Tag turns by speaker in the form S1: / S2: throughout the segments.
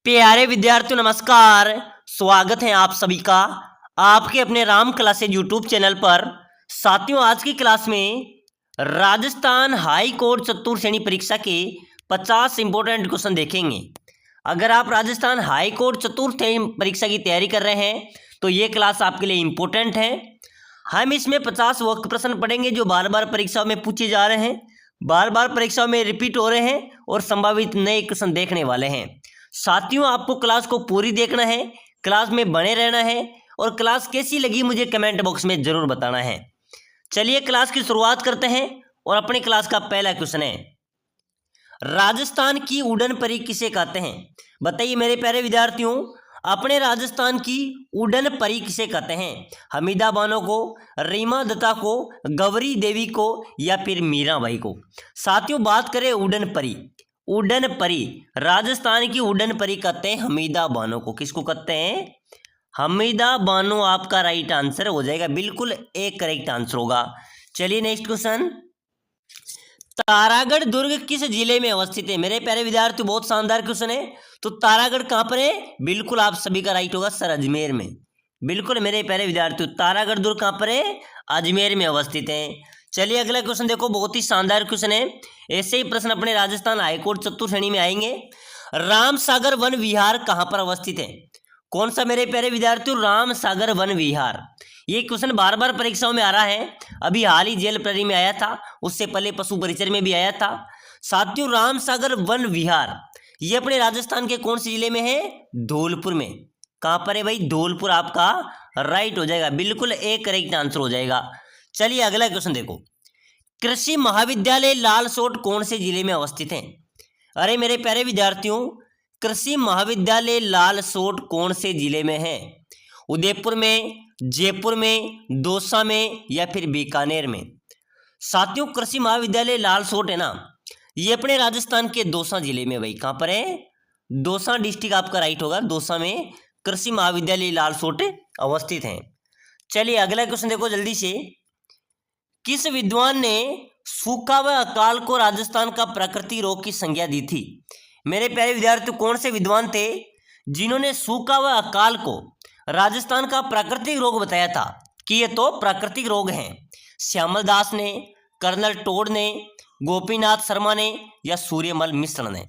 S1: प्यारे विद्यार्थियों नमस्कार। स्वागत है आप सभी का आपके अपने राम क्लासेज यूट्यूब चैनल पर। साथियों, आज की क्लास में राजस्थान हाई कोर्ट चतुर्थ श्रेणी परीक्षा के 50 इंपॉर्टेंट क्वेश्चन देखेंगे। अगर आप राजस्थान हाई कोर्ट चतुर्थ श्रेणी परीक्षा की तैयारी कर रहे हैं तो ये क्लास आपके लिए इम्पोर्टेंट है। हम इसमें 50 वक्त प्रश्न पढ़ेंगे जो बार बार परीक्षाओं में पूछे जा रहे हैं, बार बार परीक्षाओं में रिपीट हो रहे हैं और संभावित नए क्वेश्चन देखने वाले हैं। साथियों, आपको क्लास को पूरी देखना है, क्लास में बने रहना है और क्लास कैसी लगी मुझे कमेंट बॉक्स में जरूर बताना है। चलिए क्लास की शुरुआत करते हैं और अपनी क्लास का पहला क्वेश्चन है, राजस्थान की उड़न परी किसे कहते हैं? बताइए मेरे प्यारे विद्यार्थियों, अपने राजस्थान की उड़न परी किसे कहते हैं? हमीदा बानो को, रीमा दत्ता को, गौरी देवी को या फिर मीराबाई को? साथियों, बात करें उड़न परी, उड़न परी राजस्थान की उड़न परी कहते हैं हमीदा बानो को। किसको कहते हैं? हमीदा बानो आपका राइट आंसर हो जाएगा, बिल्कुल एक करेक्ट आंसर होगा। चलिए नेक्स्ट क्वेश्चन, तारागढ़ दुर्ग किस जिले में अवस्थित है? मेरे प्यारे विद्यार्थी बहुत शानदार क्वेश्चन है। तो तारागढ़ कहां पर है? बिल्कुल आप सभी का राइट होगा सर, अजमेर में। बिल्कुल मेरे प्यारे विद्यार्थी, तारागढ़ दुर्ग कहां पर है? अजमेर में अवस्थित है। चलिए अगला क्वेश्चन देखो, बहुत ही शानदार क्वेश्चन है। ऐसे ही प्रश्न अपने राजस्थान हाईकोर्ट चतुर्थ श्रेणी में आएंगे। राम सागर वन विहार कहां पर अवस्थित है? कौन सा मेरे प्यारे विद्यार्थियों? राम सागर वन विहार। ये क्वेश्चन बार बार परीक्षाओं में आ रहा है। अभी हाल ही जेल प्रहरी में आया था, उससे पहले पशु परिचर में भी आया था। साथियों, राम सागर वन विहार ये अपने राजस्थान के कौन से जिले में है? धौलपुर में। कहां पर है भाई? धौलपुर आपका राइट हो जाएगा, बिल्कुल एक करेक्ट आंसर हो जाएगा। चलिए अगला क्वेश्चन देखो, कृषि महाविद्यालय लालसोट कौन से जिले में अवस्थित है? अरे मेरे प्यारे विद्यार्थियों, कृषि महाविद्यालय लालसोट कौन से जिले में है? उदयपुर में, जयपुर में, दौसा में या फिर बीकानेर में? साथियों, कृषि महाविद्यालय लालसोट है ना, ये अपने राजस्थान के दौसा जिले में। भाई कहां पर है? दौसा डिस्ट्रिक्ट आपका राइट होगा, दौसा में कृषि महाविद्यालय लालसोट अवस्थित है। चलिए अगला क्वेश्चन देखो जल्दी से, किस विद्वान ने सूखा व अकाल को राजस्थान का प्राकृतिक रोग की संज्ञा दी थी? मेरे प्यारे विद्यार्थी, कौन से विद्वान थे जिन्होंने सूखा व अकाल को राजस्थान का प्राकृतिक रोग बताया था कि ये तो प्राकृतिक रोग हैं? श्यामल दास ने, कर्नल टोड ने, गोपीनाथ शर्मा ने या सूर्यमल मिश्र ने?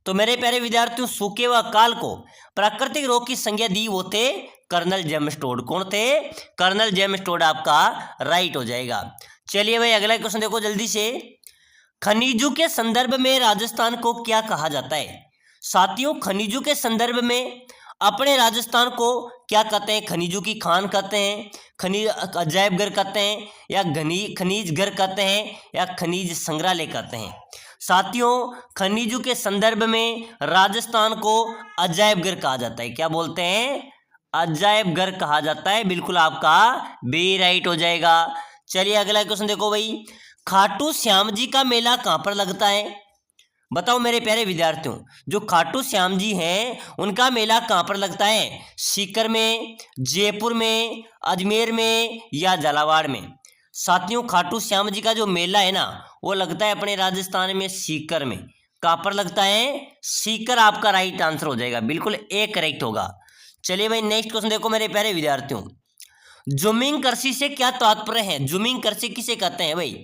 S1: तो मेरे प्यारे विद्यार्थियों, सूखे व अकाल को प्राकृतिक रोग की संज्ञा दी वो थे कर्नल जेम्स टोड। कौन थे? कर्नल जेम्स टोड आपका राइट हो जाएगा। चलिए भाई अगला क्वेश्चन देखो जल्दी से, खनिजों के संदर्भ में राजस्थान को क्या कहा जाता है? साथियों, खनिजों के संदर्भ में अपने राजस्थान को क्या कहते हैं? खनिजों की खान कहते हैं, खनिज अजायब घर कहते हैं या खनिज घर कहते हैं या खनिज संग्रहालय कहते हैं? साथियों, खनिजों के संदर्भ में राजस्थान को अजायब घर कहा जाता है। क्या बोलते हैं? अजायब घर कहा जाता है, बिल्कुल आपका बी राइट हो जाएगा। चलिए अगला क्वेश्चन देखो भाई, खाटू श्याम जी का मेला कहां पर लगता है? बताओ मेरे प्यारे विद्यार्थियों, जो खाटू श्याम जी हैं उनका मेला कहां पर लगता है? सीकर में, जयपुर में, अजमेर में या झालावाड़ में? साथियों, खाटू श्याम जी का जो मेला है ना वो लगता है अपने राजस्थान में सीकर में। कहां पर लगता है? सीकर आपका राइट आंसर हो जाएगा, बिल्कुल एक करेक्ट होगा। चलिए भाई नेक्स्ट क्वेश्चन देखो मेरे प्यारे विद्यार्थियों, जूमिंग कृषि से क्या तात्पर्य है? जूमिंग कृषि किसे कहते हैं भाई?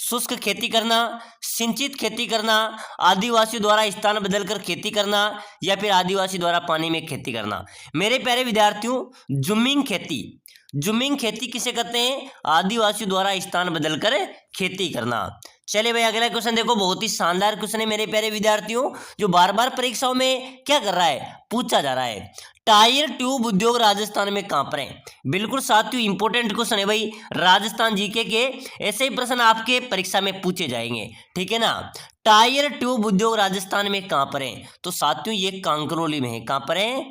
S1: शुष्क खेती करना, सिंचित खेती करना, आदिवासी द्वारा स्थान बदलकर खेती करना या फिर आदिवासी द्वारा पानी में खेती करना? मेरे प्यारे विद्यार्थियों, जूमिंग खेती किसे कहते हैं? आदिवासी द्वारा स्थान बदलकर खेती करना। चलिए भाई अगला क्वेश्चन देखो, बहुत ही शानदार क्वेश्चन है मेरे प्यारे विद्यार्थियों, जो बार बार परीक्षाओं में क्या कर रहा है? पूछा जा रहा है। टायर ट्यूब उद्योग राजस्थान में कहां पर है? बिल्कुल साथियों इंपॉर्टेंट क्वेश्चन है भाई, राजस्थान जीके के ऐसे ही प्रश्न आपके परीक्षा में पूछे जाएंगे, ठीक है ना। टायर ट्यूब उद्योग राजस्थान में कहां पर है? तो साथियों ये कांकरोली में है। कहां पर है?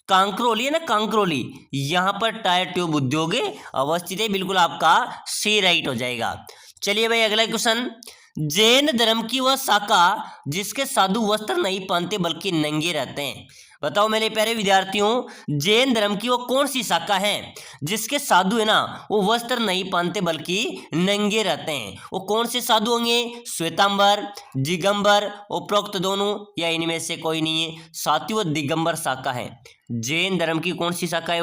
S1: कांकरोली है ना, कांकरोली, यहां पर टायर ट्यूब उद्योग अवस्थित है, बिल्कुल आपका सी राइट हो जाएगा। चलिए भाई अगला क्वेश्चन, जैन धर्म की वह शाखा जिसके साधु वस्त्र नहीं पहनते बल्कि नंगे रहते हैं। बताओ मेरे प्यारे विद्यार्थियों, जैन धर्म की वो कौन सी शाखा है जिसके साधु है ना वो वस्त्र नहीं पहनते बल्कि नंगे रहते हैं? वो कौन से साधु होंगे? श्वेतांबर, दिगंबर, उपरोक्त दोनों या इनमें से कोई नहीं है? साथियों वो दिगंबर शाखा है। जैन धर्म की कौन सी शाखा है?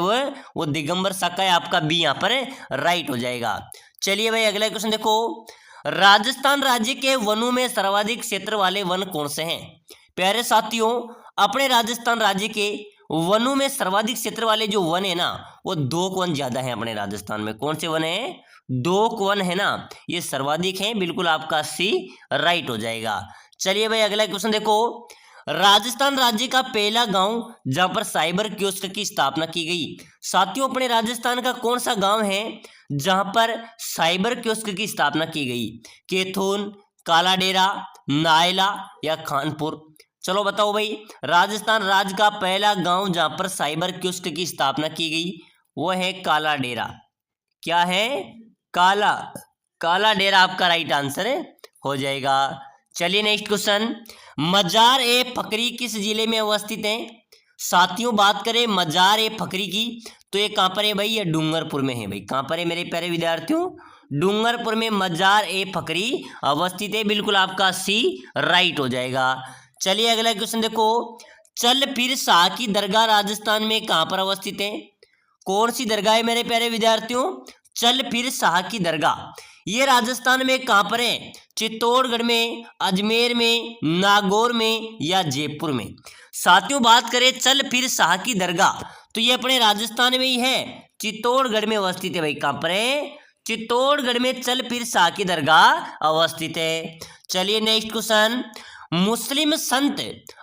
S1: वो दिगंबर शाखा है। आपका बी यहाँ पर राइट हो जाएगा। चलिए भाई अगला क्वेश्चन देखो, राजस्थान राज्य के वनों में सर्वाधिक क्षेत्र वाले वन कौन से हैं? प्यारे साथियों, अपने राजस्थान राज्य के वनों में सर्वाधिक क्षेत्र वाले जो वन है ना वो 2 वन ज्यादा है अपने राजस्थान में। कौन से वन है? 2 वन है ना, ये सर्वाधिक है। बिल्कुल आपका सी राइट हो जाएगा। चलिए भाई अगला क्वेश्चन देखो, राजस्थान राज्य का पहला गांव जहां पर साइबर कियोस्क की स्थापना की गई। साथियों अपने राजस्थान का कौन सा गांव है जहां पर साइबर कियोस्क की स्थापना की गई? कैथून, काला डेरा, नायला या खानपुर? चलो बताओ भाई, राजस्थान राज्य का पहला गांव जहां पर साइबर कियोस्क की स्थापना की गई वो है काला डेरा। क्या है? काला डेरा आपका राइट आंसर हो जाएगा। चलिए नेक्स्ट क्वेश्चन, मजार ए फकरी किस जिले में अवस्थित है? साथियों बात करें मजार ए फकरी की तो ये कहां पर है भाई? ये डूंगरपुर में है भाई। कहां पर है मेरे प्यारे विद्यार्थियों? डूंगरपुर में मजार ए फकरी अवस्थित है। बिल्कुल आपका सी राइट हो जाएगा। चलिए अगला क्वेश्चन देखो, चल फिर शाह की दरगाह राजस्थान में कहां पर अवस्थित है? कौन सी दरगाह है मेरे प्यारे विद्यार्थियों? चल फिर शाह की दरगाह। ये राजस्थान में कहां पर है? चित्तौड़गढ़ में, अजमेर में, नागौर में या जयपुर में? साथियों बात करें चल फिर शाह की दरगाह तो ये अपने राजस्थान में ही है, चित्तौड़गढ़ में अवस्थित है भाई। कहां पर है? चित्तौड़गढ़ में चल फिर शाह की दरगाह अवस्थित है। चलिए नेक्स्ट क्वेश्चन, मुस्लिम संत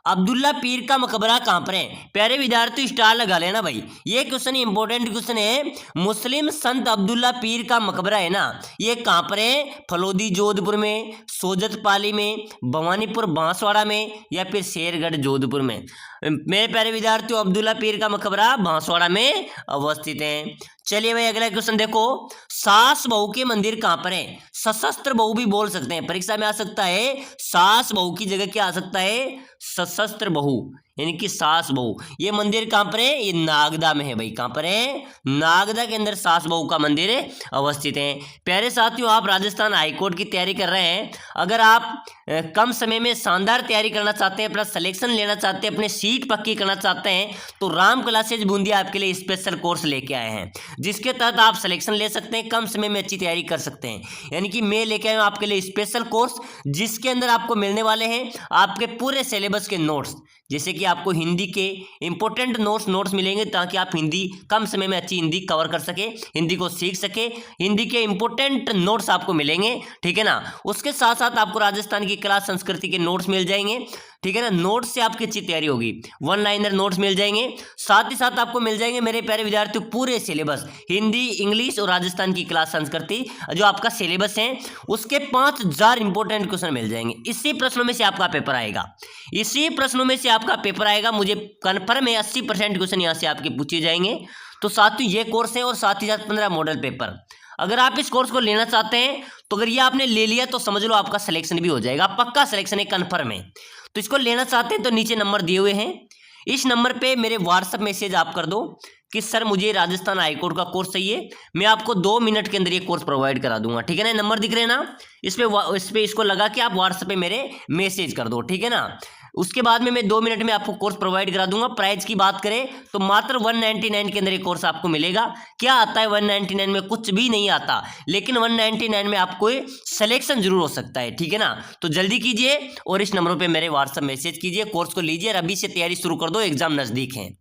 S1: अब्दुल्ला पीर का मकबरा कहां पर है? प्यारे विद्यार्थी स्टार लगा लेना भाई, ये क्वेश्चन इंपॉर्टेंट क्वेश्चन है। मुस्लिम संत अब्दुल्ला पीर का मकबरा है ना ये कहां पर है? फलोदी जोधपुर में, सोजत पाली में, भवानीपुर बांसवाड़ा में या फिर शेरगढ़ जोधपुर में? मेरे प्यारे विद्यार्थियों अब्दुल्ला पीर का मकबरा बांसवाड़ा में अवस्थित है। चलिए भाई अगला क्वेश्चन देखो, सास बहू के मंदिर कहां पर है? सशस्त्र बहू भी बोल सकते हैं, परीक्षा में आ सकता है। सास बहू की जगह क्या आ सकता है? सशस्त्र बहू यानी कि सास बहू। ये मंदिर कहां पर है? ये नागदा में है भाई। कहां पर है? नागदा के अंदर सास बहू का मंदिर अवस्थित है। प्यारे साथियों आप राजस्थान हाईकोर्ट की तैयारी कर रहे हैं, अगर आप कम समय में शानदार तैयारी करना चाहते हैं, अपना सिलेक्शन लेना चाहते हैं, अपने सीट पक्की करना चाहते हैं तो राम क्लासेज बूंदिया आपके लिए स्पेशल कोर्स लेके आए हैं जिसके तहत आप सिलेक्शन ले सकते हैं, कम समय में अच्छी तैयारी कर सकते हैं। यानी कि मैं लेके आया हूं आपके लिए स्पेशल कोर्स जिसके अंदर आपको मिलने वाले हैं आपके पूरे सिलेबस के नोट्स, जैसे कि आपको हिंदी के इंपॉर्टेंट नोट्स मिलेंगे ताकि आप हिंदी कम समय में अच्छी हिंदी कवर कर सके, हिंदी को सीख सके। हिंदी के इंपॉर्टेंट नोट्स आपको मिलेंगे, ठीक है ना। उसके साथ साथ आपको राजस्थान की कला संस्कृति के नोट्स मिल जाएंगे, ठीक है ना। नोट्स से आपकी अच्छी तैयारी होगी, 1 लाइनर नोट्स मिल जाएंगे। साथ ही साथ आपको मिल जाएंगे मेरे प्यारे विद्यार्थियों पूरे सिलेबस, हिंदी, इंग्लिश और राजस्थान की क्लास संस्कृति जो आपका सिलेबस है उसके 5000 इंपॉर्टेंट क्वेश्चन मिल जाएंगे। इसी प्रश्नों में से आपका पेपर आएगा, इसी प्रश्नों में से आपका पेपर आएगा। मुझे कन्फर्म है 80% क्वेश्चन यहाँ से आपके पूछे जाएंगे। तो साथियों ये कोर्स है और साथ ही साथ 15 मॉडल पेपर। अगर आप इस कोर्स को लेना चाहते हैं तो अगर ये आपने ले लिया तो समझ लो आपका सिलेक्शन भी हो जाएगा, पक्का सिलेक्शन है, कन्फर्म है। तो इसको लेना चाहते हैं तो नीचे नंबर दिए हुए हैं, इस नंबर पे मेरे व्हाट्सएप मैसेज आप कर दो कि सर मुझे राजस्थान हाईकोर्ट का कोर्स चाहिए, मैं आपको 2 मिनट के अंदर ये कोर्स प्रोवाइड करा दूंगा, ठीक है ना। नंबर दिख रहे हैं ना, इस पे इसको लगा के आप व्हाट्सएप पे मेरे मैसेज कर दो, ठीक है ना। उसके बाद में मैं 2 मिनट में आपको कोर्स प्रोवाइड करा दूंगा। प्राइस की बात करें तो मात्र 199 के अंदर ये कोर्स आपको मिलेगा। क्या आता है 199 में? कुछ भी नहीं आता, लेकिन 199 में आपको सिलेक्शन जरूर हो सकता है, ठीक है ना। तो जल्दी कीजिए और इस नंबरों पे मेरे व्हाट्सएप मैसेज कीजिए, कोर्स को लीजिए और अभी से तैयारी शुरू कर दो, एग्जाम नजदीक है।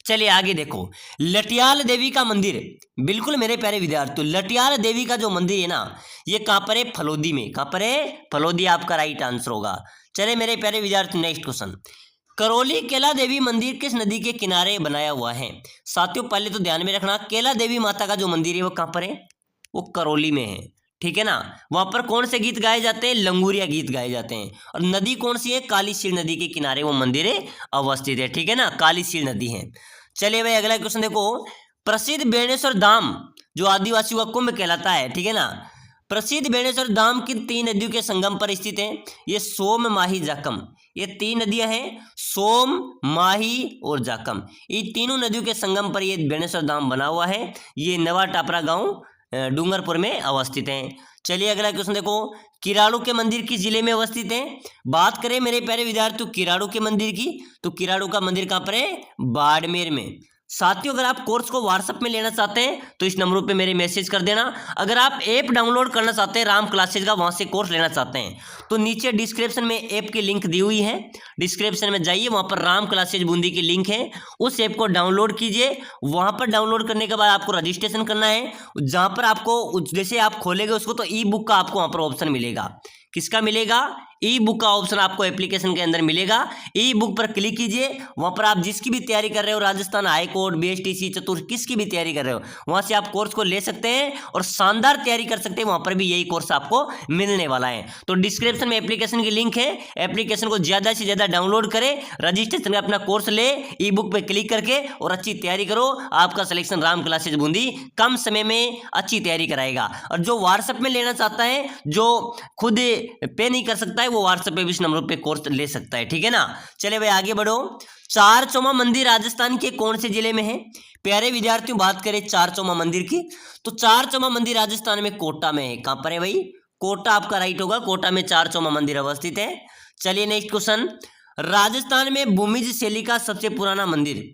S1: चलिए आगे देखो, लटियाल देवी का मंदिर, बिल्कुल मेरे प्यारे विद्यार्थियों लटियाल देवी का जो मंदिर है ना ये कहां पर है? फलोदी में। कहां पर है? फलोदी आपका राइट आंसर होगा। चले मेरे प्यारे विद्यार्थी नेक्स्ट क्वेश्चन, करौली केला देवी मंदिर किस नदी के किनारे बनाया हुआ है? साथियों पहले तो ध्यान में रखना, केला देवी माता का जो मंदिर है वो कहां पर है? वो करौली में है, ठीक है ना। वहां पर कौन से गीत गाए जाते हैं? लंगूरिया गीत गाए जाते हैं। और नदी कौन सी है? काली शील नदी के किनारे वो मंदिर अवस्थित है, ठीक है ना, काली शील नदी है। चलिए भाई अगला क्वेश्चन देखो, प्रसिद्ध बेणेश्वर धाम जो आदिवासियों का कुंभ कहलाता है, ठीक है ना, प्रसिद्ध बेणेश्वर धाम किन 3 नदियों के संगम पर स्थित है? ये सोम, माही, जाकम। ये 3 नदियां हैं, सोम, माही और जाकम। ये तीनों नदियों के संगम पर ये बेणेश्वर धाम बना हुआ है। ये नवा टापरा गांव डूंगरपुर में अवस्थित है। चलिए अगला क्वेश्चन देखो, किराड़ू के मंदिर किस जिले में अवस्थित है? बात करें मेरे प्यारे विद्यार्थियों किराड़ू के मंदिर की, तो किराड़ू का मंदिर कहाँ पर है? बाड़मेर में। साथियों अगर आप कोर्स को व्हाट्सएप में लेना चाहते हैं तो इस नंबर पे मेरे मैसेज कर देना। अगर आप ऐप डाउनलोड करना चाहते हैं राम क्लासेज का, वहां से कोर्स लेना चाहते हैं तो नीचे डिस्क्रिप्शन में ऐप की लिंक दी हुई है, डिस्क्रिप्शन में जाइए, वहां पर राम क्लासेज बूंदी की लिंक है, उस ऐप को डाउनलोड कीजिए। वहां पर डाउनलोड करने के बाद आपको रजिस्ट्रेशन करना है, जहां पर आपको जैसे आप खोलेंगे उसको तो ई बुक का आपको वहां पर ऑप्शन मिलेगा। किसका मिलेगा? ई बुक का ऑप्शन आपको एप्लीकेशन के अंदर मिलेगा। ई बुक पर क्लिक कीजिए, वहां पर आप जिसकी भी तैयारी कर रहे हो, राजस्थान हाई कोर्ट, बीएसटीसी, चतुर्थ, किसकी भी तैयारी कर रहे हो, वहां से आप कोर्स को ले सकते हैं और शानदार तैयारी कर सकते हैं। वहां पर भी यही कोर्स आपको मिलने वाला है। तो डिस्क्रिप्शन में एप्लीकेशन की लिंक है, एप्लीकेशन को ज्यादा से ज्यादा डाउनलोड करें, रजिस्ट्रेशन में अपना कोर्स ले, ई बुक पर क्लिक करके और अच्छी तैयारी करो। आपका सिलेक्शन राम क्लासेज बूंदी कम समय में अच्छी तैयारी कराएगा। और जो व्हाट्सएप में लेना चाहता है, जो खुद पे नहीं कर सकता है, वो व्हाट्सएप पे भी इस नंबर पे कोर्स ले सकता है। ठीक है ना? चले भाई आगे बढ़ो। चारचौमा मंदिर राजस्थान के कौन से जिले में है? प्यारे विद्यार्थियों बात करें चारचौमा मंदिर की, तो चारचौमा मंदिर राजस्थान में कोटा में है। कहां पर है भाई? कोटा आपका राइट होगा, कोटा में चारचौमा मंदिर अवस्थित है। चलिए नेक्स्ट क्वेश्चन, राजस्थान में भूमिज शैली का सबसे पुराना मंदिर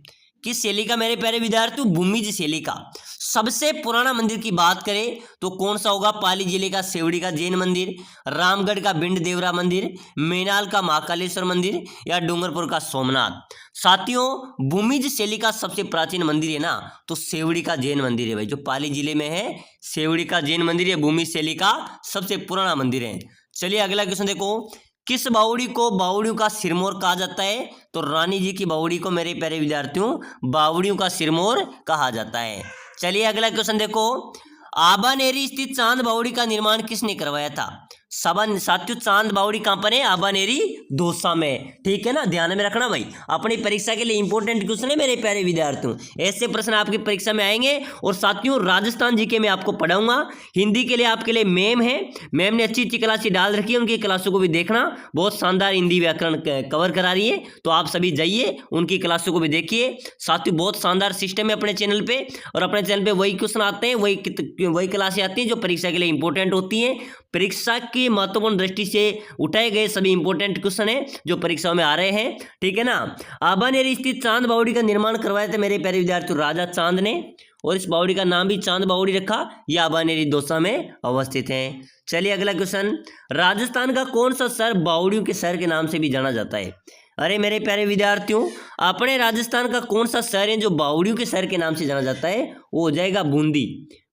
S1: किस शैली का? मेरे प्यारे विद्यार्थियों भूमिज शैली का सबसे पुराना मंदिर की बात करें तो कौन सा होगा? पाली जिले का सेवड़ी का जैन मंदिर, रामगढ़ का बिंड देवरा मंदिर, मेनाल का महाकालेश्वर मंदिर या डूंगरपुर का सोमनाथ। साथियों भूमिज शैली का सबसे प्राचीन मंदिर है ना, तो सेवड़ी का जैन मंदिर है भाई, जो पाली जिले में है। सेवड़ी का जैन मंदिर, ये भूमिज शैली का सबसे पुराना मंदिर है। चलिए अगला क्वेश्चन देखो, किस बावड़ी को बावड़ियों का सिरमौर कहा जाता है? तो रानी जी की बावड़ी को मेरे प्यारे विद्यार्थियों बावड़ियों का सिरमौर कहा जाता है। चलिए अगला क्वेश्चन देखो, आबानेरी स्थित चांद बावड़ी का निर्माण किसने करवाया था? साथियों चांद बावड़ी कहां पर है? आबानेरी दौसा में। ठीक है ना, ध्यान में रखना भाई, अपनी परीक्षा के लिए इंपॉर्टेंट क्वेश्चन है मेरे प्यारे विद्यार्थियों। ऐसे प्रश्न आपकी परीक्षा में आएंगे। और साथियों राजस्थान जीके में आपको पढ़ाऊंगा। हिंदी के लिए आपके लिए मैम है, मैम ने अच्छी अच्छी क्लासें डाल रखी है, उनकी क्लासों को भी देखना, बहुत शानदार हिंदी व्याकरण कवर करा रही है। तो आप सभी जाइए उनकी क्लासों को भी देखिए। साथियों बहुत शानदार सिस्टम है अपने चैनल पे, और अपने चैनल पे वही क्वेश्चन आते हैं, वही क्लासें आती हैं जो परीक्षा के लिए इंपॉर्टेंट होती हैं। परीक्षा की महत्वपूर्ण दृष्टि से उठाए गए सभी इंपॉर्टेंट क्वेश्चन है जो परीक्षाओं में आ रहे हैं। ठीक है ना? आबानेरी स्थित चांद बावड़ी का निर्माण करवाया था मेरे प्यारे विद्यार्थियों राजा चांद ने, और इस बावड़ी का नाम भी चांद बावड़ी रखा। यह आबानेरी दौसा में अवस्थित है। चलिए अगला क्वेश्चन, राजस्थान का कौन सा शहर बावड़ियों के शहर के नाम से भी जाना जाता है? अरे मेरे प्यारे विद्यार्थियों अपने राजस्थान का कौन सा शहर है जो बावड़ियों के शहर के नाम से जाना जाता है? वो हो जाएगा बूंदी।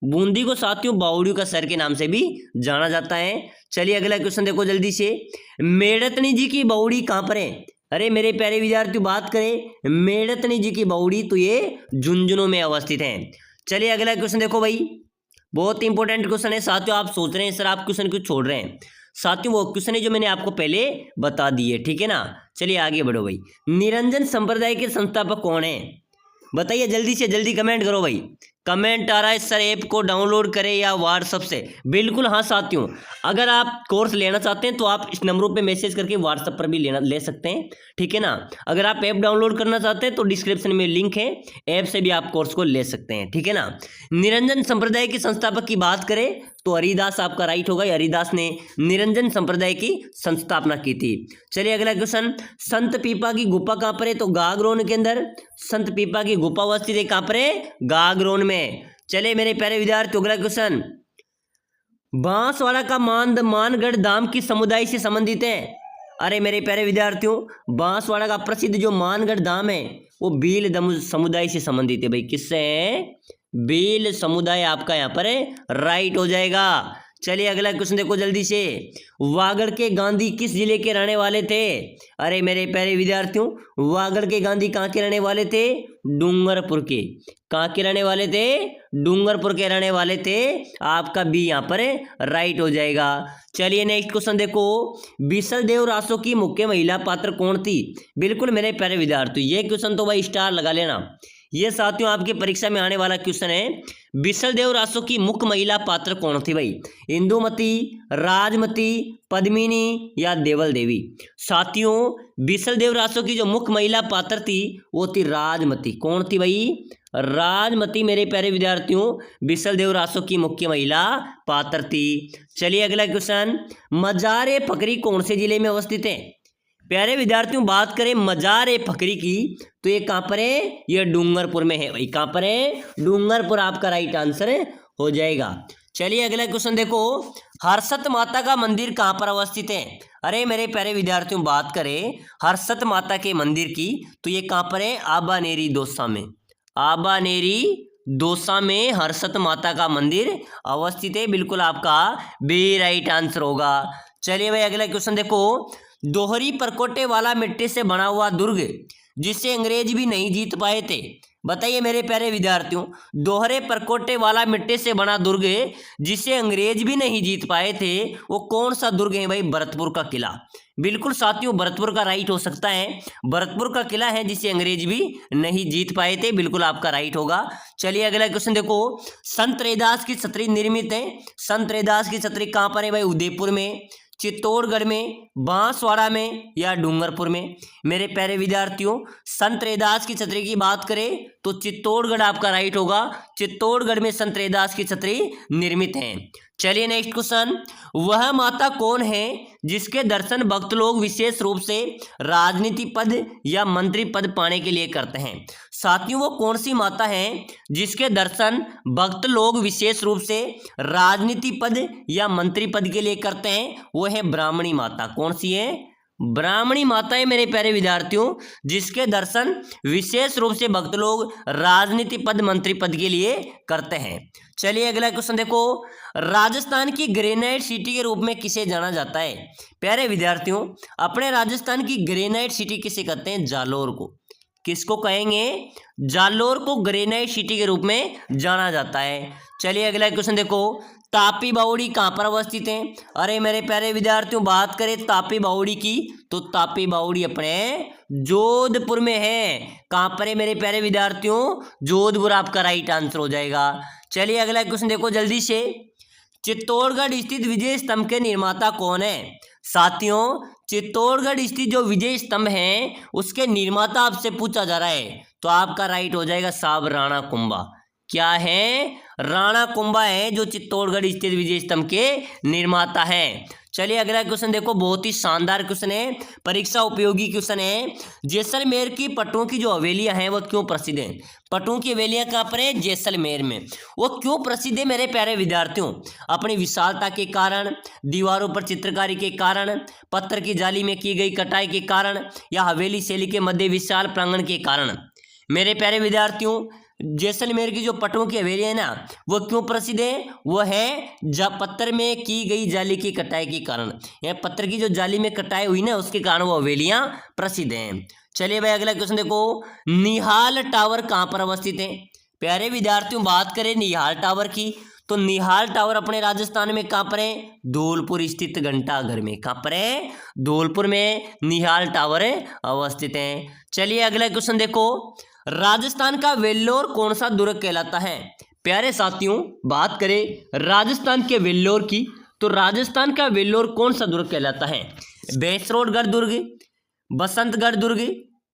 S1: बूंदी को साथियों बावड़ियों का शहर के नाम से भी जाना जाता है। चलिए अगला क्वेश्चन देखो जल्दी से, मेड़तनी जी की बावड़ी कहां पर है? अरे मेरे प्यारे विद्यार्थियों बात करें मेड़तनी जी की बावड़ी, तो ये झुंझुनू में अवस्थित है। चलिए अगला क्वेश्चन देखो भाई, बहुत इंपॉर्टेंट क्वेश्चन है साथियों। आप सोच रहे हैं सर आप क्वेश्चन क्यों छोड़ रहे हैं? साथियों वो क्वेश्चन है जो मैंने आपको पहले बता दिए। ठीक है ना? चलिए आगे बढ़ो भाई, निरंजन संप्रदाय के संस्थापक कौन है? बताइए जल्दी से जल्दी कमेंट करो भाई। कमेंट आ रहा है सर ऐप को डाउनलोड करें या व्हाट्सएप से? बिल्कुल हाँ साथियों, अगर आप कोर्स लेना चाहते हैं तो आप इस नंबरों पे मैसेज करके व्हाट्सएप पर भी ले सकते हैं। ठीक है ना? अगर आप ऐप डाउनलोड करना चाहते हैं तो डिस्क्रिप्शन में लिंक है, ऐप से भी आप कोर्स को ले सकते हैं। ठीक है ना? निरंजन संप्रदाय के संस्थापक की बात करें तो हरिदास आपका राइट होगा। हरिदास ने निरंजन संप्रदाय की संस्थापना की थी। चलिए अगला क्वेश्चन, संत पीपा की गुफा कहां पर है? तो गागरोन के अंदर संत पीपा की गुफा अवस्थित है। कहां पर है? गागरोन में। चलिए मेरे प्यारे विद्यार्थियों अगला क्वेश्चन, बांसवाड़ा का मानगढ़ धाम किस समुदाय से संबंधित है? अरे मेरे प्यारे विद्यार्थियों बांसवाड़ा का प्रसिद्ध जो मानगढ़ धाम है वो भील समुदाय से संबंधित है भाई। किससे है? भील समुदाय आपका यहाँ पर राइट हो जाएगा। चलिए अगला क्वेश्चन देखो जल्दी से, वागड़ के गांधी किस जिले के रहने वाले थे? अरे मेरे प्यारे विद्यार्थियों वागड़ के गांधी कहाँ के रहने वाले थे? डूंगरपुर के। कहाँ के रहने वाले थे? डूंगरपुर के रहने वाले थे। आपका बी यहाँ पर राइट हो जाएगा। चलिए नेक्स्ट क्वेश्चन देखो, बिसल देव रासो की मुख्य महिला पात्र कौन थी? बिल्कुल मेरे प्यारे विद्यार्थियों ये क्वेश्चन तो भाई स्टार लगा लेना। ये साथियों आपकी परीक्षा में आने वाला क्वेश्चन है। बिसलदेव रासो की मुख्य महिला पात्र कौन थी भाई? इंदुमती, राजमती, पद्मिनी या देवल देवी? साथियों बिसलदेव रासो की जो मुख्य महिला पात्र थी वो थी राजमती। कौन थी भाई? राजमती मेरे प्यारे विद्यार्थियों बिसलदेव रासो की मुख्य महिला पात्र थी। चलिए अगला क्वेश्चन, मजार फकरी कौन से जिले में अवस्थित है? प्यारे विद्यार्थियों बात करें मजार फकरी की तो ये कहाँ पर है? ये डूंगरपुर में है भाई। कहाँ पर है? डूंगरपुर आपका राइट आंसर हो जाएगा। चलिए अगला क्वेश्चन देखो, हर्षत माता का मंदिर कहाँ पर अवस्थित है? अरे मेरे प्यारे विद्यार्थियों बात करें हर्षत माता के मंदिर की तो ये कहाँ पर है? आबानेरी दौसा में। आबानेरी दौसा में हर्षत माता का मंदिर अवस्थित है। बिल्कुल आपका बी राइट आंसर होगा। चलिए भाई अगला क्वेश्चन देखो, दोहरी परकोटे वाला मिट्टी से बना हुआ दुर्ग जिसे अंग्रेज भी नहीं जीत पाए थे। बताइए मेरे प्यारे विद्यार्थियों, दोहरे परकोटे वाला मिट्टी से बना दुर्ग जिसे अंग्रेज भी नहीं जीत पाए थे वो कौन सा दुर्ग है भाई? भरतपुर का किला। बिल्कुल साथियों भरतपुर का राइट हो सकता है। भरतपुर का किला है जिसे अंग्रेज भी नहीं जीत पाए थे। बिल्कुल आपका राइट होगा। चलिए अगला क्वेश्चन देखो, संत रैदास की छतरी निर्मित है। संत रैदास की छतरी कहाँ पर है भाई? उदयपुर में, चित्तौड़गढ़ में, बांसवाड़ा में या डूंगरपुर में? मेरे प्यारे विद्यार्थियों संत रैदास की छतरी की बात करें तो चित्तौड़गढ़ आपका राइट होगा। चित्तौड़गढ़ में संत रैदास की छतरी निर्मित है। चलिए नेक्स्ट क्वेश्चन, वह माता कौन है जिसके दर्शन भक्त लोग विशेष रूप से राजनीति पद या मंत्री पद पाने के लिए करते हैं? साथियों वो कौन सी माता है जिसके दर्शन भक्त लोग विशेष रूप से राजनीति पद या मंत्री पद के लिए करते हैं? वो है ब्राह्मणी माता। कौन सी है? ब्राह्मणी माता है मेरे प्यारे विद्यार्थियों जिसके दर्शन विशेष रूप से भक्त लोग राजनीति पद मंत्री पद के लिए करते हैं। चलिए अगला क्वेश्चन देखो, राजस्थान की ग्रेनाइट सिटी के रूप में किसे जाना जाता है? प्यारे विद्यार्थियों अपने राजस्थान की ग्रेनाइट सिटी किसे कहते हैं? जालोर को। किसको कहेंगे? जालोर को ग्रेनाइट सिटी के रूप में जाना जाता है। चलिए अगला क्वेश्चन देखो, तापी बावड़ी कहाँ पर अवस्थित है? अरे मेरे प्यारे विद्यार्थियों बात करें तापी बावड़ी की तो तापी बावड़ी अपने जोधपुर में है। कहाँ पर है मेरे प्यारे विद्यार्थियों? जोधपुर आपका राइट आंसर हो जाएगा। चलिए अगला क्वेश्चन देखो जल्दी से, चित्तौड़गढ़ स्थित विजय स्तंभ के निर्माता कौन है? साथियों चित्तौड़गढ़ स्थित जो विजय स्तंभ है उसके निर्माता आपसे पूछा जा रहा है तो आपका राइट हो जाएगा साहब राणा कुंभा। क्या है? राणा कुंभा है जो चित्तौड़गढ़ स्थित विजय स्तंभ के निर्माता है। चलिए अगला क्वेश्चन देखो, बहुत ही शानदार क्वेश्चन है, परीक्षा उपयोगी क्वेश्चन है। जैसलमेर की पट्टों की जो हवेलियां हैं वो क्यों प्रसिद्ध हैं? पट्टों की हवेलियां कहाँ पर है? जैसलमेर में। वो क्यों प्रसिद्ध है मेरे प्यारे विद्यार्थियों? अपनी विशालता के कारण, दीवारों पर चित्रकारी के कारण, पत्थर की जाली में की गई कटाई के कारण या हवेली शैली के मध्य विशाल प्रांगण के कारण? मेरे प्यारे विद्यार्थियों जैसलमेर की जो पट्टों की हवेली है ना वो क्यों प्रसिद्ध है? वो है जब पत्थर में की गई जाली की कटाई के कारण, या पत्थर की जो जाली में कटाई हुई ना उसके कारण वो हवेलियां प्रसिद्ध हैं। चलिए भाई अगला क्वेश्चन देखो, निहाल टावर कहाँ पर अवस्थित है? प्यारे विद्यार्थियों बात करें निहाल टावर की तो निहाल टावर अपने राजस्थान में कहाँ पर है? धौलपुर स्थित घंटाघर में। कहाँ पर है? धौलपुर में निहाल टावर अवस्थित है। चलिए अगला क्वेश्चन देखो, राजस्थान का वेल्लोर कौन सा दुर्ग कहलाता है? प्यारे साथियों बात करें राजस्थान के वेल्लोर की तो राजस्थान का वेल्लोर कौन सा दुर्ग कहलाता है? भैंसरोडगढ़ दुर्ग, बसंतगढ़ दुर्ग,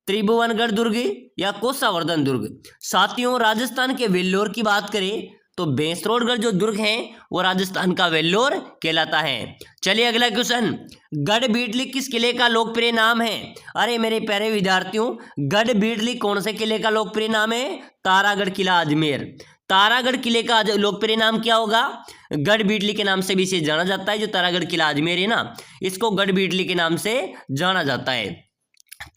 S1: त्रिभुवनगढ़ दुर्ग या कोसावर्धन दुर्ग? साथियों राजस्थान के वेल्लोर की बात करें तो भैंसरोडगढ़ जो दुर्ग है वो राजस्थान का वेल्लोर कहलाता है। चलिए अगला क्वेश्चन, गढ़बीटली किस किले का लोकप्रिय नाम है? अरे मेरे प्यारे विद्यार्थियों गढ़बीटली कौन से किले का लोकप्रिय नाम है? तारागढ़ किला अजमेर। तारागढ़ किले का लोकप्रिय नाम क्या होगा? गढ़बीटली के नाम से भी इसे जाना जाता है। जो तारागढ़ किला अजमेर है ना इसको गढ़बीटली के नाम से जाना जाता है।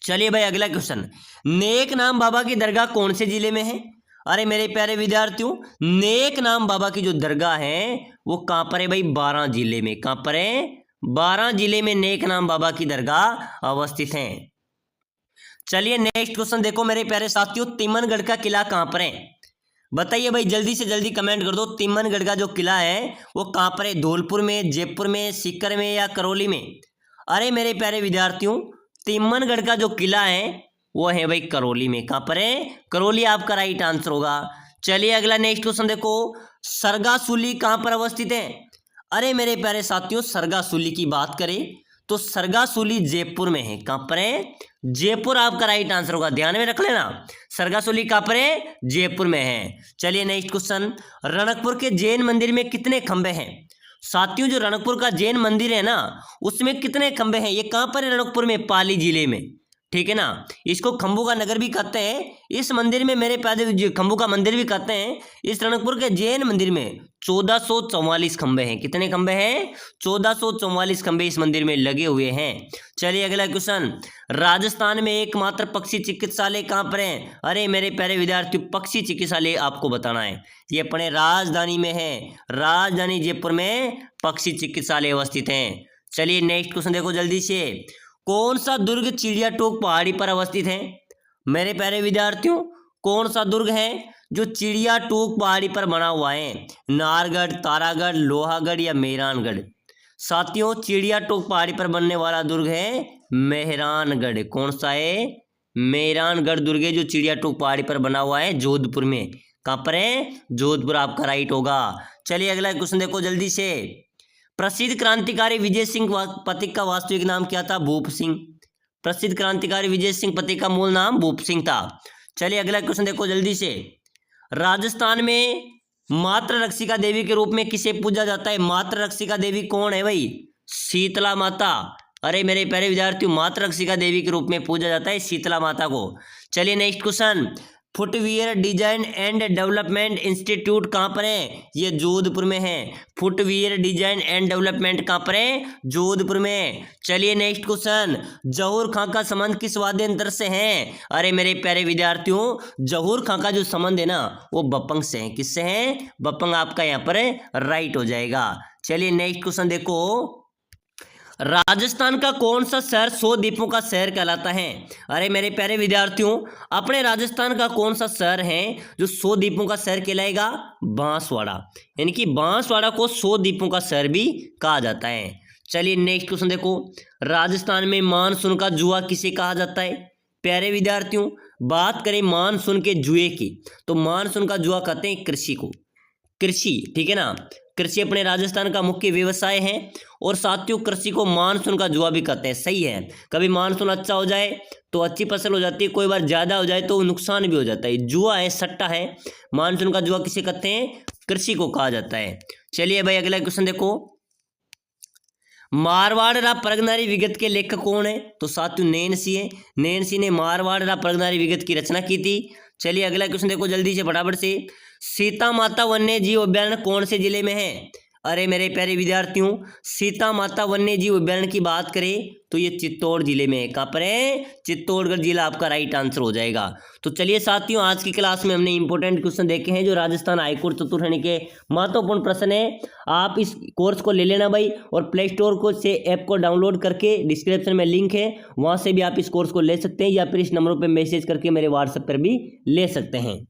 S1: चलिए भाई अगला क्वेश्चन, नेक नाम बाबा की दरगाह कौन से जिले में है? अरे मेरे प्यारे विद्यार्थियों नेक नाम बाबा की जो दरगाह है वो कहाँ पर है भाई? 12 जिले में। कहाँ पर है? 12 जिले में नेक नाम बाबा की दरगाह अवस्थित है। चलिए नेक्स्ट क्वेश्चन देखो मेरे प्यारे साथियों, तिमनगढ़ का किला कहाँ पर है? बताइए भाई जल्दी से जल्दी कमेंट कर दो। तिमनगढ़ का जो किला है वो कहाँ पर है? धौलपुर में, जयपुर में, सीकर में या करौली में? अरे मेरे प्यारे विद्यार्थियों तिमनगढ़ का जो किला है वो है भाई करौली में। कहाँ पर है? करौली आपका राइट आंसर होगा। चलिए अगला नेक्स्ट क्वेश्चन देखो, सरगासुली कहाँ पर अवस्थित है? अरे मेरे प्यारे साथियों, सरगासुली की बात करें तो सरगासुली जयपुर में है। कहाँ पर है? जयपुर आपका राइट आंसर होगा, ध्यान में रख लेना। सरगासुली कहाँ पर है? जयपुर में है। चलिए नेक्स्ट क्वेश्चन, रणकपुर के जैन मंदिर में कितने खंबे हैं? साथियों जो रणकपुर का जैन मंदिर है ना, उसमें कितने खंबे हैं? ये कहाँ पर है? रणकपुर में, पाली जिले में, ठीक है ना। इसको खंभों का नगर भी कहते हैं। इस मंदिर में मेरे प्यारे, खंभों का मंदिर भी कहते हैं। इस रणकपुर के जैन मंदिर में 1444 खंबे हैं। कितने खंबे हैं? 1444 खंबे इस मंदिर में लगे हुए हैं। चलिए अगला क्वेश्चन, राजस्थान में एकमात्र पक्षी चिकित्सालय कहाँ पर है? अरे मेरे प्यारे विद्यार्थियों, पक्षी चिकित्सालय आपको बताना है, ये अपने राजधानी में है। राजधानी जयपुर में पक्षी चिकित्सालय अवस्थित है। चलिए नेक्स्ट क्वेश्चन देखो जल्दी से, कौन सा दुर्ग चिड़िया टोक पहाड़ी पर अवस्थित है? मेरे प्यारे विद्यार्थियों, कौन सा दुर्ग है जो चिड़िया टोक पहाड़ी पर बना हुआ है? नाहरगढ़, तारागढ़, लोहागढ़ या मेहरानगढ़? साथियों चिड़िया टोक पहाड़ी पर बनने वाला दुर्ग है मेहरानगढ़। कौन सा है? मेहरानगढ़ दुर्ग है जो चिड़िया टोक पहाड़ी पर बना हुआ है, जोधपुर में। कहाँ पर है? जोधपुर आपका राइट होगा। चलिए अगला क्वेश्चन देखो जल्दी से, प्रसिद्ध क्रांतिकारी विजय सिंह पथिक का वास्तविक नाम क्या था? भूप सिंह। प्रसिद्ध क्रांतिकारी विजय सिंह पथिक का मूल नाम भूप सिंह था। चलिए अगला क्वेश्चन देखो जल्दी से, राजस्थान में मातृ रक्षिका देवी के रूप में किसे पूजा जाता है? मातृ रक्षिका देवी कौन है भाई? शीतला माता। अरे मेरे प्यारे विद्यार्थियों, मातृ रक्षिका देवी के रूप में पूजा जाता है शीतला माता को। चलिए next question, footwear design and development institute कहाँ पर है? ये जोधपुर में है। फुटवियर डिजाइन एंड डेवलपमेंट कहाँ पर है? जोधपुर में। चलिए नेक्स्ट क्वेश्चन, जहूर खां का संबंध किस वाद्य यंत्र से है? अरे मेरे प्यारे विद्यार्थियों, जहूर खां का जो संबंध है ना, वो बपंग से है। किससे है? बपंग आपका यहाँ पर राइट हो जाएगा। चलिए नेक्स्ट क्वेश्चन देखो, राजस्थान का कौन सा शहर 100 द्वीपों का शहर कहलाता है? अरे मेरे प्यारे विद्यार्थियों, अपने राजस्थान का कौन सा शहर है जो 100 द्वीपों का शहर कहलाएगा? बांसवाड़ा। यानी कि बांसवाड़ा को 100 द्वीपों का शहर भी कहा जाता है। चलिए नेक्स्ट क्वेश्चन देखो, राजस्थान में मानसून का जुआ किसे कहा जाता है? प्यारे विद्यार्थियों, बात करें मानसून के जुए की, तो मानसून का जुआ कहते हैं कृषि को। कृषि, ठीक है ना। कृषि अपने राजस्थान का मुख्य व्यवसाय है और साथियों कृषि को मानसून का जुआ भी कहते हैं। सही है, कभी मानसून अच्छा हो जाए तो अच्छी फसल हो जाती है, कोई बार ज्यादा हो जाए तो नुकसान भी हो जाता है। जुआ है, सट्टा है। मानसून का जुआ किसे कहते हैं? कृषि को कहा जाता है। चलिए भाई अगला क्वेश्चन देखो, मारवाड़ रा परगनारी विगत के लेखक कौन है? तो साथियों नैनसी है। नैनसी ने मारवाड़ रा परगनारी विगत की रचना की थी। चलिए अगला क्वेश्चन देखो जल्दी से फटाफट से, सीता माता वन्य जीव अभ्यारण्य कौन से जिले में है? अरे मेरे प्यारे विद्यार्थियों, सीता माता वन्य जीव अभ्यारण्य की बात करें तो ये चित्तौड़ जिले में है। कहाँ पर है? चित्तौड़गढ़ जिला आपका राइट आंसर हो जाएगा। तो चलिए साथियों, आज की क्लास में हमने इंपॉर्टेंट क्वेश्चन देखे हैं जो राजस्थान हाईकोर्ट चतुर्थश्रेणी के महत्वपूर्ण प्रश्न है। आप इस कोर्स को ले लेना भाई, और प्ले स्टोर को से ऐप को डाउनलोड करके डिस्क्रिप्शन में लिंक है, वहाँ से भी आप इस कोर्स को ले सकते हैं, या फिर इस नंबरों पर मैसेज करके मेरे व्हाट्सएप पर भी ले सकते हैं।